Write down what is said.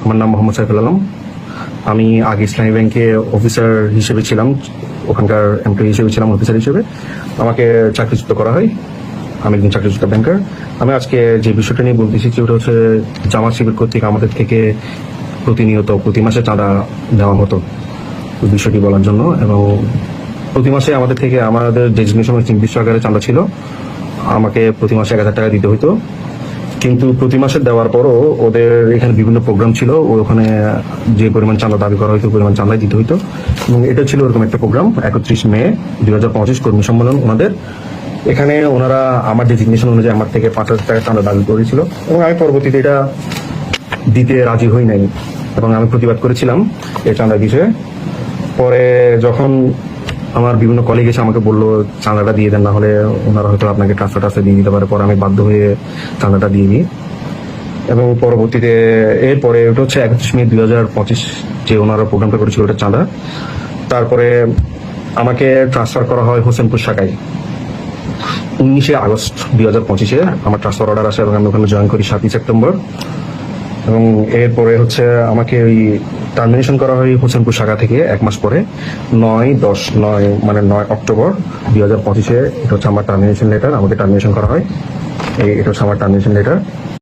আমার নাম মোহাম্মদ সাইফুল আলম। আমি আগে ইসলামী ব্যাংকে অফিসার হিসেবে ছিলাম, ওখানকার এমপ্লয়ি হিসেবে ছিলাম, অফিসার হিসেবে আমাকে চাকরিচ্যুত করা হয়। আমি একজন চাকরিচ্যুত ব্যাংকার। আমি আজকে যে বিষয়টা নিয়ে বলতেছি সেটা হচ্ছে জামাত শিবির কর্তৃক আমাদের থেকে প্রতিনিয়ত প্রতি মাসে চাঁদা দেওয়া হতো, ওই বিষয়টি বলার জন্য। এবং প্রতি মাসে আমাদের থেকে আমাদের ডেজিগনেশন নির্দিষ্ট আকারে চাঁদা ছিল, আমাকে প্রতি মাসে 1,000 টাকা দিতে হতো। কিন্তু প্রতি মাসে দেওয়ার পরও ওদের এখানে বিভিন্ন প্রোগ্রাম ছিল, ওখানে যে পরিমাণ চাঁদা দাবি করা হয়তো পরিমাণ চাঁদাই দিতে হইতো। এবং এটা ছিল ওরকম একটা প্রোগ্রাম 31 মে 2025 কর্মী সম্মেলন ওনাদের। এখানে ওনারা আমার ডেজিগনেশন অনুযায়ী আমার থেকে 5,000 টাকা চাঁদা দাবি করেছিল এবং আমি পরবর্তীতে এটা দিতে রাজি হই নাই এবং আমি প্রতিবাদ করেছিলাম এই চাঁদার বিষয়ে। পরে যখন আমার বিভিন্ন কলিগ এসে আমাকে বললো চাঁদাটা দিয়ে দেন, না হলে ওনারা হয়তো আপনাকে ট্রান্সফার দিয়ে দিতে পারে, পরে আমি বাধ্য হয়ে চাঁদাটা দিয়ে দিই। এবং পরবর্তীতে এরপরে ওটা হচ্ছে 31 মে 2025 যে ওনারা প্রোগ্রামটা করেছিল ওটা চাঁদা। তারপরে আমাকে ট্রান্সফার করা হয় হোসেনপুর শাখায় 19 আগস্ট 2025 আমার ট্রান্সফার অর্ডার আসে এবং আমি ওখানে জয়েন করি 7 সেপ্টেম্বর। এবং এরপরে হচ্ছে আমাকে ওই টার্মিনেশন করা হয় হোসেনপুর শাখা থেকে 1 মাস পরে 9 অক্টোবর 2025 এটা হচ্ছে আমার টার্মিনেশন লেটার। আমাকে টার্মিনেশন করা হয়, এটা হচ্ছে আমার টার্মিনেশন লেটার।